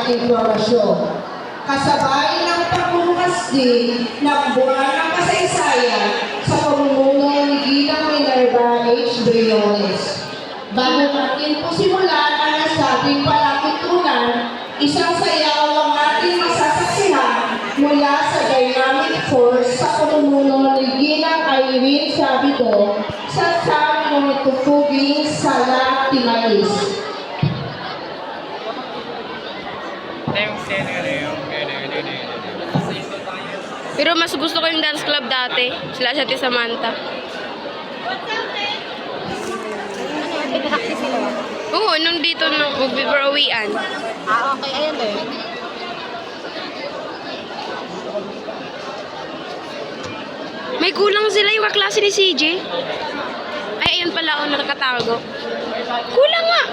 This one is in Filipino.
impormasyon. Kasabay ng pagbukas din ng buwan ng kasaysayan sa pamumuno ni Ginang Minerva H. Briones. Bago natin po simulan ang nasabing palatuntunan, isang sayaw ang ating masasaksihan mula sa Dynamic Force sa pamumuno ni Ginang Irene Sabito sa sabi ng itutuging Sala Timalis. Pero mas gusto ko yung dance club dati. Sila si Ate Samantha. Pinakakti sila. Oo, nung dito nung uwian. Okay. Ayan eh. May kulang sila yung kaklase ni CJ. Ay, ayun pala ako nakatago. Kulang nga.